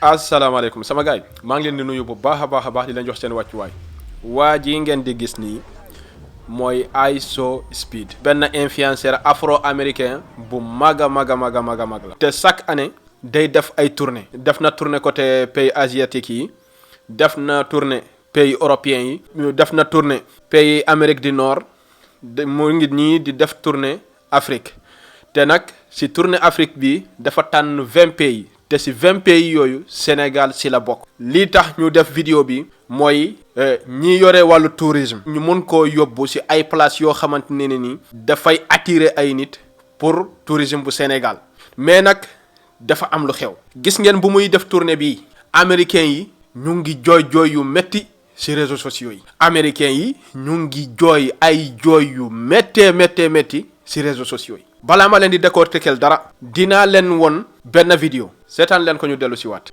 asalaamaaleykum sama gaay maa ngi leen di nuyu bu baax a baax di leen jox seen wàccuwaay waa ji ngeen di gis nii mooy ISO Speed benn influenceur afro américain bu mag a mag la te chaque année day def ay tournée def na tournée côté pays asiatique yi def na tournée pays européens yi def na tournée pays Amérique du Nord mu ngi nii di def tournée Afrique te nag si tournée Afrique bi dafa tànn 20 pays te si 20 pays yooyu Sénégal si la bokk. lii tax ñu def vidéo bi mooy ñi yore wàllu tourisme ñu mën koo yóbbu si ay place yoo xamante ne ni dafay attirer ay nit pour tourisme bu Sénégal mais nag dafa am lu xew. gis ngeen bu muy def tournée bi américains yi ñu ngi jooy yu metti si réseaux sociaux yi. américains yi ñu ngi jooy ay jooy yu metti si réseaux sociaux yi. balaa ma leen di décortiquer dara dinaa leen won benn vidéo seetaan leen ko ñu dellu si waat.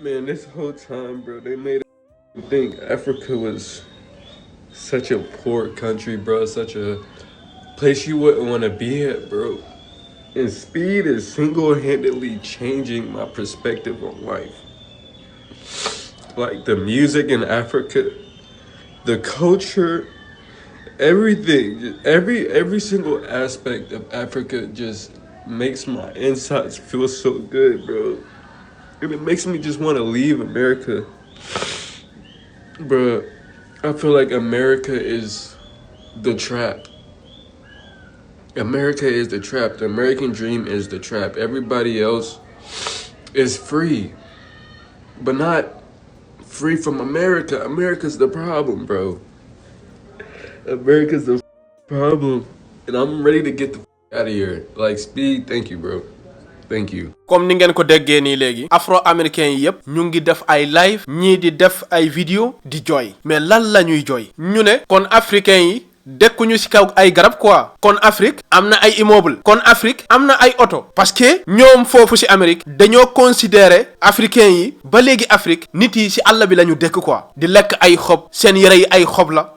Man, this whole time, bro, they made me think Africa was such a poor country, bro, such a place you wouldn't want to be at, bro. And Speed is single-handedly changing my perspective on life. Like the music in Africa, the culture, everything, every single aspect of Africa just makes my insides feel so good, bro. And it makes me just want to leave America. Bro, I feel like America is the trap. America is the trap. The American dream is the trap. Everybody else is free, but not free from America. America's the problem, bro. America's the problem. And I'm ready to get the out of here. Like, Speed, thank you, bro. Thank you. comme ni ngeen ko déggee nii léegi afro américains yi yëpp ñu ngi def ay live ñii di def ay vidéo di jooy mais lan la ñuy jooy ñu ne kon africains yi dekkuñu ci kaw ay garab quoi kon Afrique am na ay immeuble kon Afrique am na ay oto parce que ñoom foofu ci Amérique dañoo considérer africains yi ba léegi Afrique nit yi ci àll bi la ñu dëkk quoi di lekk ay xob seen yére yi ay xob la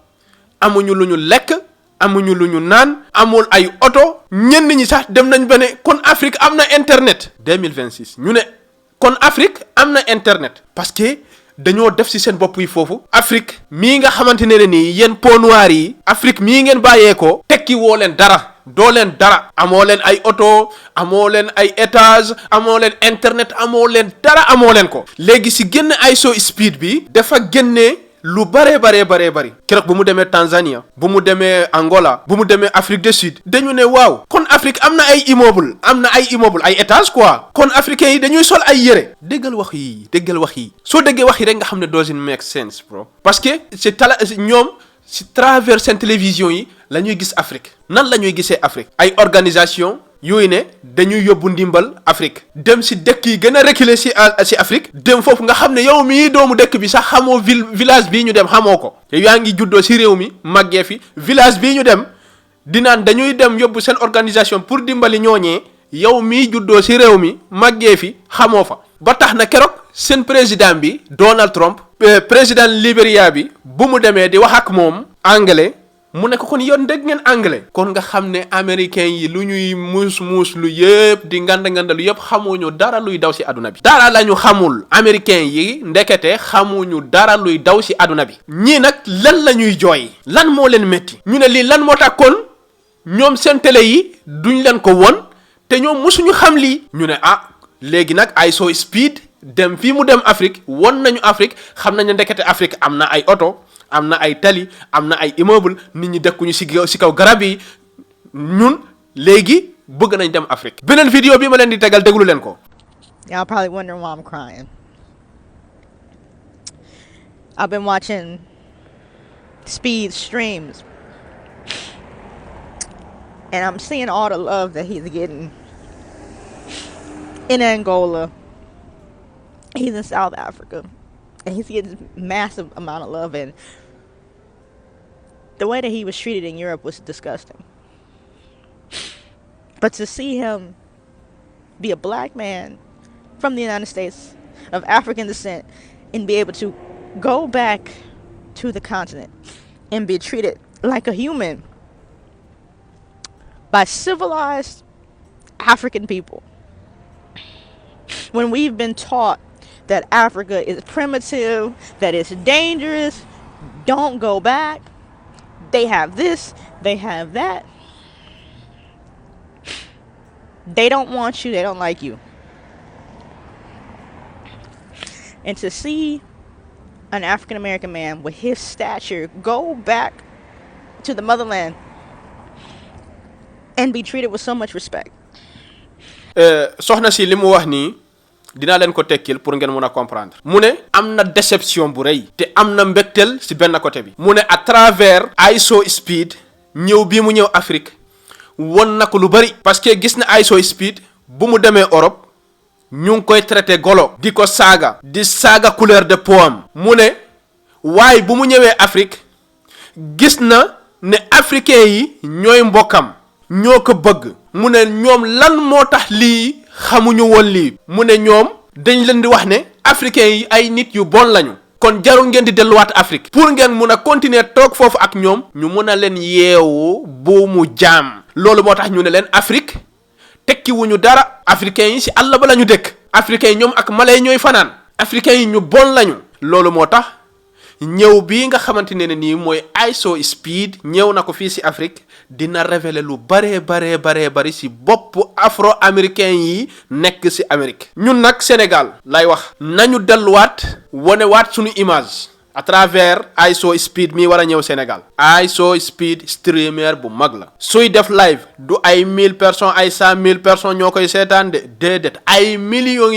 amuñu lu ñu lekk amuñu lu ñu naan amul ay oto ñenn ñi sax dem nañ ba ne kon Afrique am na internet 2026 ñu ne kon Afrique am na internet parce que dañoo def ci seen bopp yi foofu Afrique mii nga xamante ne nii yéen peau noire yi Afrique mii ngeen bàyyeekoo tekki woo leen dara doo leen dara amoo leen ay oto amoo leen ay étage amoo leen internet amoo leen dara amoo leen ko léegi ci génn ISO Speed bi dafa génnee lu bare keroog bu mu demee Tanzania bu mu demee Angola bu mu demee Afrique du Sud dañu ne waaw kon Afrique am na ay immeuble ay étage quoi kon africains yi dañuy sol ay yére déggal wax yi soo déggee wax yi rek nga xam ne doesn't make sense bro parce que ñoom ci travers seen télévision yi la ñuy gis Afrique nan la ñuy gisee Afrique ay organisation yooyu ne dañuy yóbbu ndimbal Afrique dem ci dëkk yi gën a reculé ci Afrique dem foofu nga xam ne yow mii doomu dëkk bi sax xamoo village bii ñu dem xamoo ko te yaa ngi juddoo ci réew mi màggee fi village bii ñu dem di naan dañuy dem yóbbu seen organisation pour dimbali ñooñee yow mii juddoo ci réew mi màggee fi xamoo fa ba tax na keroog seen président bi Donald Trump président Libéria bi bu mu demee di wax ak moom anglais mu ne ko kon yoon dégg ngeen anglais kon nga xam ne américains yi lu ñuy muus lu yëpp di nganda lu yëpp xamuñu dara luy daw ci àdduna bi dara la ñu xamul américains yi ndekete xamuñu dara luy daw ci àdduna bi ñii nag lan la ñuy jooy lan moo leen métti ñu ne lii lan moo tax kon ñoom seen télé yi duñ leen ko won te ñoom musuñu xam lii ñu ne léegi nag ISO Speed dem fii mu dem Afrique won nañu Afrique xam nañu ndekete Afrique am na ay oto am na ay tali am na ay immeuble nit ñi dëkkuñu ci kaw garab yi ñun léegi bëgg nañ dem Afrique beneen vidéo bi ma leen di tegal déglu leen ko. Y'all probably wondering why I'm crying. I've been watching Speed streams and I'm seeing all the love that he's getting in Angola. He's in South Africa and he's getting massive amount of love, and the way that he was treated in Europe was disgusting. But to see him be a black man from the United States of African descent and be able to go back to the continent and be treated like a human by civilized African people when we've been taught that Africa is primitive, that it's dangerous, don't go back. They have this, they have that. They don't want you, they don't like you. And to see an African American man with his stature go back to the motherland and be treated with so much respect. soxna si li mu wax nii dinaa leen ko tekkil pour ngeen mën a comprendre mu ne am na déception bu rëy te am na mbégteel si benn côté bi mu ne à travers ISO Speed ñëw bii mu ñëw Afrique won na ko lu bari parce que gis na ISO Speed bu mu demee Europe ñu ngi koy traité golo di ko saaga di saaga couleur de peau am mu ne waaye bu mu ñëwee Afrique gis na ne africain yi ñooy mbokkam ñoo ko bëgg mu ne ñoom lan moo tax lii xamuñu woon lii mu ne ñoom dañ leen di wax ne africain yi ay nit yu bon lañu kon jarul ngeen di delluwaat Afrique pour ngeen mun a continuer toog foofu ak ñoom ñu mun a leen yeewu bu mu jaam loolu moo tax ñu ne leen Afrique tekki wuñu dara africain yi si àll ba la ñu dëkk africain yi ñoom ak malay ñooy fanaan africain yi ñu bon lañu loolu moo tax ñëw bii nga xamante ne nii mooy ISO Speed ñëw na ko fii si Afrique dina révéler lu bari si bopp afro américain yi nekk si Amérique ñun nag Sénégal lay wax nañu delluwaat wonewaat suñu image à travers ISO Speed mi war a ñëw Sénégal ISO Speed streamer bu mag la suy def live du ay 1000 personnes ay 100 000 personnes ñoo koy seetaan de déedéet ay millions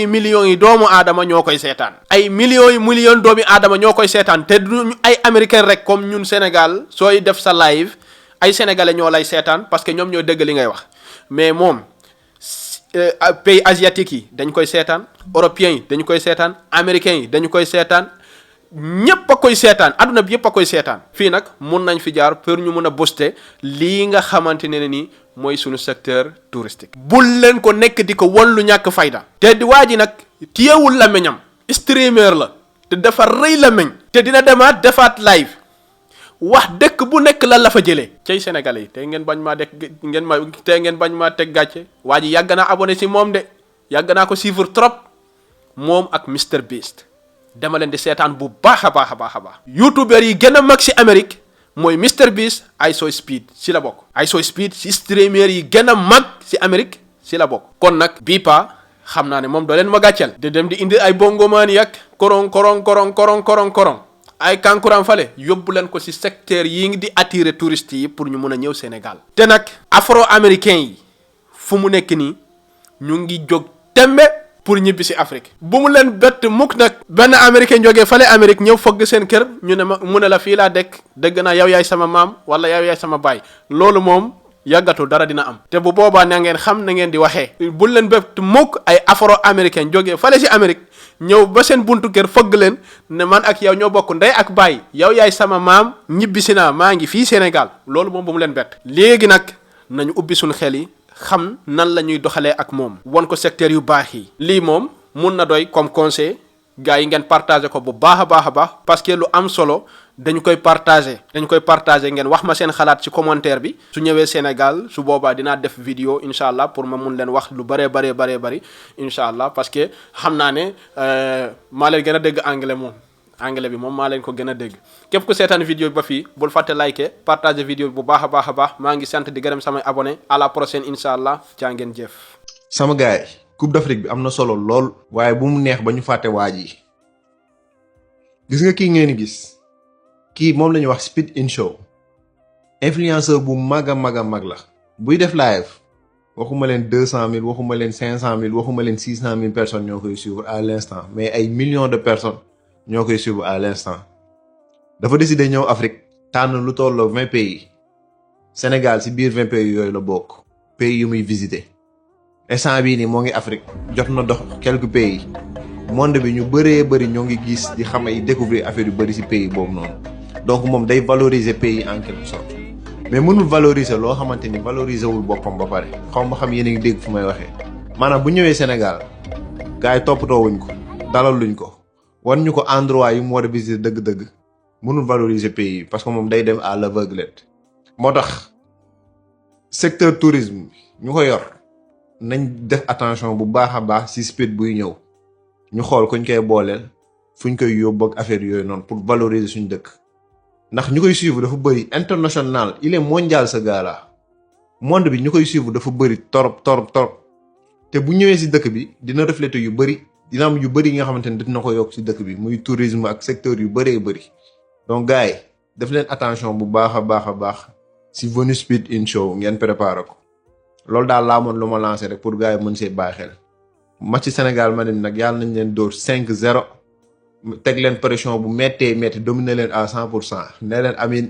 yi doomu aadama ñoo koy seetaan ay millions doomi aadama ñoo koy seetaan te duñu ay américain rek comme ñun Sénégal sooy def sa live ay sénégalais ñoo lay seetaan parce que ñoom ñoo dégg li ngay wax mais moom pays asiatique yi dañ koy seetaan européens yi dañu koy seetaan américains yi dañu koy seetaan ñépp a koy seetaan adduna bi yépp a koy seetaan fii nag mun nañ fi jaar pour ñu mun a booster lii nga xamante ne nii mooy suñu secteur touristique bul leen ko nekk di ko won lu ñàkk fayda te di waa ji nag téyewul làmmiñam streamer la te dafa rëy làmmiñ te dina demaat defaat live wax dëkk bu nekk lan la fa jëlee cay sénégalais yi te ngeen bañ maa teg gàcce waa ji yàgg naa abonné si moom de yàgg naa ko suivre trop moom ak Mr Beast dama leen di seetaan bu baax a baax youtubeur yi gën a mag si Amérique mooy Mr Beast ISO Speed si la bokk ISO Speed si streamer yi gën a mag si Amérique si la bokk kon nag bii pa xam naa ne moom doo leen ma gàcceel di dem di indi ay bongomaan yak korong ay kankurang fale yóbbu leen ko si secteur yi ngi di attirer touristes yi pour ñu mun a ñëw Sénégal te nag afro américain yi fu mu nekk nii ñu ngi jóg tembe pour ñibbi si Afrique bu mu leen bett mukk nag benn américain jógee fale Amérique ñëw fogg seen kër ñu ne ma mu ne la fii laa dëgg naa yow yaay sama maam wala yow yaay sama baay loolu moom yàggatul dara dina am te bu boobaa na ngeen xam na ngeen di waxee bu leen bett mukk ay afro américain jógee fale si Amérique ñëw ba seen buntu kër fëgg leen ne man ak yow ñoo bokk ndey ak baay yow yaay sama maam ñibbisi naa maa ngi fii Sénégal loolu moom bu mu leen bett léegi nag nañu ubbi suñu xel yi xam nan la ñuy doxalee ak moom won ko secteur yu baax yi lii moom mun na doy comme conseil gars yi ngeen partagé ko bu baax a baax parce que lu am solo dañu koy partagé ngeen wax ma seen xalaat ci commentaire bi su ñëwee Sénégal su boobaa dinaa def vidéo incha allah pour ma mun leen wax lu bari incha allah parce que xam naa ne maa leen gën a dégg anglais bi moom maa leen ko gën a dégg képp ku seetaan vidéo bi ba fii bul fàtte liker partager vidéo bi bu baax a baax maa ngi sant di gërëm samay abonné à la prochaine incha allah jaa ngeen jëf. sama gaay Coupe d'Afrique bi am na solo lool waaye bu mu neex ba ñu fàtte waaj yi gis nga kii ngeen gis kii moom la ñuy wax Speed In Show influenceur bu mag a mag la buy def live waxuma leen 200 000 waxuma leen 500 000 waxuma leen 600 000 personnes ñoo koy suivre à l'instant mais ay millions de personnes ñoo koy suivre à l'instant dafa décider ñëw Afrique tànn lu tolloo 20 pays Sénégal si biir 20 pays yooyu la bokk pays yu muy visiter instant bii nii moo ngi Afrique jot na dox quelques pays monde bi ñu bëri ñoo ngi gis di xam ay découvrir affaire yu bëri si pays boobu noonu donc moom day valoriser pays en quelque sorte mais mënul valoriser loo xamante ni valoriser wul boppam ba pare xaw ma xam yéen a ngi dégg fu may waxee maanaam bu ñëwee Sénégal gars yi toppatoo wuñ ko dalal luñ ko wan ñu ko endroit yi mu war a visiter dëgg-dëgg mënul valoriser pays parce que moom day dem à l'aveuglette moo tax secteur tourisme ñu ko yor nañ def attention bu baax a baax ci Speed buy ñëw ñu xool kuñ koy booleel fuñ koy yóbbu ak affaire yooyu noonu pour valoriser suñu dëkk ndax ñu koy suivre dafa bëri international il est mondial ce gars là monde bi ñu koy suivre dafa bëri torop te bu ñëwee si dëkk bi dina refléter yu bëri dina am yu bëri yi nga xamante ne dina ko yokk si dëkk bi muy tourisme ak secteur yu bëree bëri donc gars yi def leen attention bu baax a baax si Venus Speed In Show ngeen préparé ko loolu daal laa moon lu ma lancé rek pour gars yi mën see bàyyi xel match Sénégal ma ne nag yàlla nañ leen dóor 5-0 teg leen pression bu méttee dominer leen à 100% ne leen amin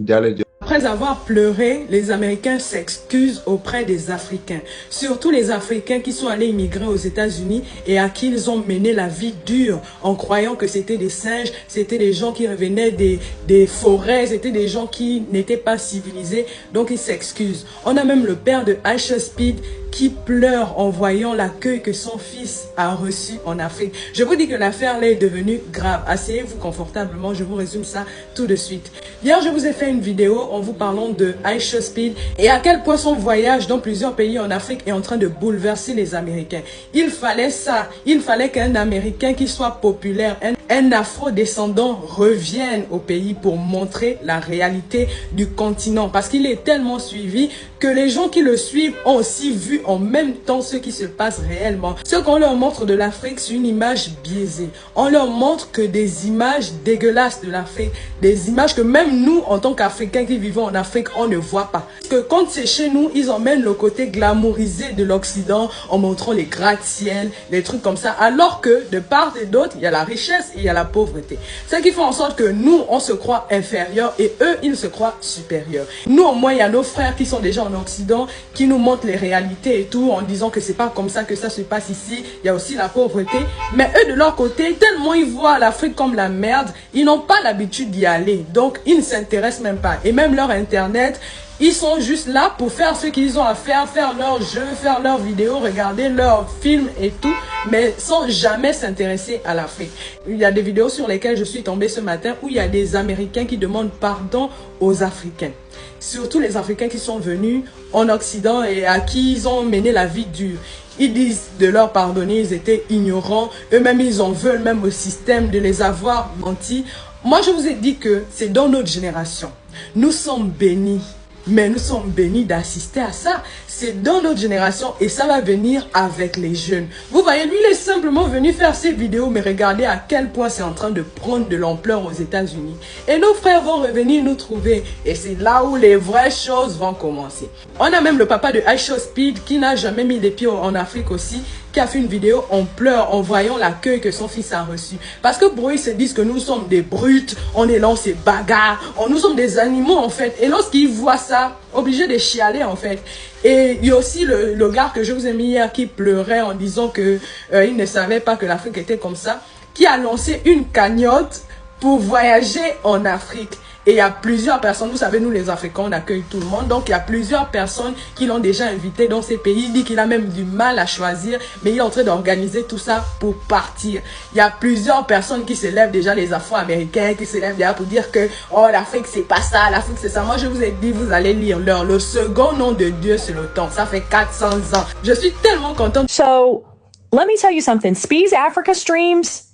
jàlle jë Après avoir pleuré, les Américains s'excusent auprès des Africains, surtout les Africains qui sont allés immigrer aux États-Unis et à qui ils ont mené la vie dure en croyant que c'était des singes, c'était des gens qui revenaient des forêts, c'était des gens qui n'étaient pas civilisés, donc ils s'excusent. On a même le père de Aisha Speed qui pleure en voyant l'accueil que son fils a reçu en Afrique. Je vous dis que l'affaire là est devenue grave. Asseyez-vous confortablement, je vous résume ça tout de suite. Hier, je vous ai fait une vidéo en vous parlant de Aisha Speed et à quel point son voyage dans plusieurs pays en Afrique est en train de bouleverser les Américains. Il fallait ça. Il fallait qu'un Américain qui soit populaire, un afro-descendant revienne au pays pour montrer la réalité du continent. Parce qu'il est tellement suivi que les gens qui le suivent ont aussi vu en même temps ce qui se passe réellement. Ce qu'on leur montre de l'Afrique, c'est une image biaisée. On leur montre que des images dégueulasses de l'Afrique, des images que même nous, en tant qu'Africains qui vivons en Afrique, on ne voit pas. Parce que quand c'est chez nous, ils emmènent le côté glamourisé de l'Occident en montrant les gratte-ciel, les trucs comme ça. Alors que de part et d'autre, il y a la richesse et il y a la pauvreté. Ce qui fait en sorte que nous, on se croit inférieurs et eux, ils se croient supérieurs. Nous, au moins, il y a nos frères qui sont déjà en Occident, qui nous montrent les réalités et tout, en disant que c'est pas comme ça que ça se passe ici. Il y a aussi la pauvreté. Mais eux, de leur côté, tellement ils voient l'Afrique comme la merde, ils n'ont pas l'habitude d'y aller. Donc, ils ne s'intéressent même pas. Et même leur Internet, ils sont juste là pour faire ce qu'ils ont à faire leurs jeux, faire leurs vidéos, regarder leurs films et tout, mais sans jamais s'intéresser à l'Afrique. Il y a des vidéos sur lesquelles je suis tombée ce matin où il y a des Américains qui demandent pardon aux Africains. Surtout les Africains qui sont venus en Occident et à qui ils ont mené la vie dure. Ils disent de leur pardonner, ils étaient ignorants. Eux-mêmes, ils en veulent même au système de les avoir menti. Moi, je vous ai dit que c'est dans notre génération. Nous sommes bénis. Mais nous sommes bénis d'assister à ça. C'est dans notre génération et ça va venir avec les jeunes. Vous voyez, lui, il est simplement venu faire ses vidéos, mais regardez à quel point c'est en train de prendre de l'ampleur aux États-Unis. Et nos frères vont revenir nous trouver. Et c'est là où les vraies choses vont commencer. On a même le papa de Aisha Speed qui n'a jamais mis les pieds en Afrique aussi, qui a fait une vidéo en pleurs en voyant l'accueil que son fils a reçu. Parce que pour eux, ils se disent que nous sommes des brutes, on est là, on se bagarre, nous sommes des animaux en fait. Et lorsqu'ils voient ça, obligés de chialer en fait. Et il y a aussi le gars que je vous ai mis hier qui pleurait en disant que il ne savait pas que l'Afrique était comme ça, qui a lancé une cagnotte pour voyager en Afrique. Et il y a plusieurs personnes, vous savez, nous les Africains, on accueille tout le monde. Donc il y a plusieurs personnes qui l'ont déjà invité dans ces pays. Il dit qu'il a même du mal à choisir, mais il est en train d'organiser tout ça pour partir. Il y a plusieurs personnes qui se lèvent déjà, les Afro-Américains, qui se lèvent déjà pour dire que oh l'Afrique c'est pas ça, l'Afrique c'est ça. Moi je vous ai dit, vous allez lire le second nom de Dieu c'est le temps. Ça fait 400 ans. Je suis tellement contente. So let me tell you something. Speed's Africa streams,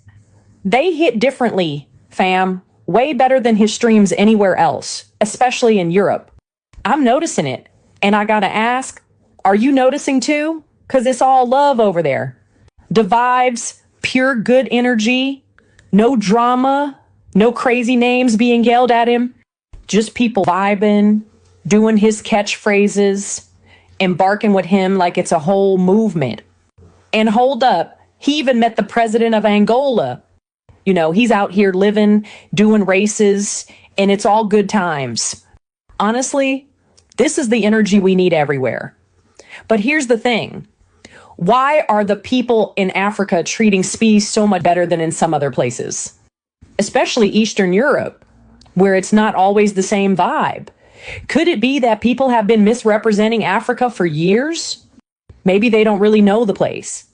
they hit differently, fam. Way better than his streams anywhere else, especially in Europe. I'm noticing it. And I gotta ask, are you noticing too? Because it's all love over there. The vibes, pure good energy, no drama, no crazy names being yelled at him. Just people vibing, doing his catchphrases, embarking with him like it's a whole movement. And hold up, he even met the president of Angola. You know, he's out here living, doing races, and it's all good times. Honestly, this is the energy we need everywhere. But here's the thing. Why are the people in Africa treating Speed so much better than in some other places? Especially Eastern Europe, where it's not always the same vibe. Could it be that people have been misrepresenting Africa for years? Maybe they don't really know the place.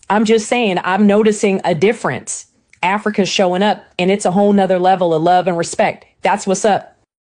I'm just saying, I'm noticing a difference. Africa's showing up, and it's a whole nother level of love and respect. That's what's up.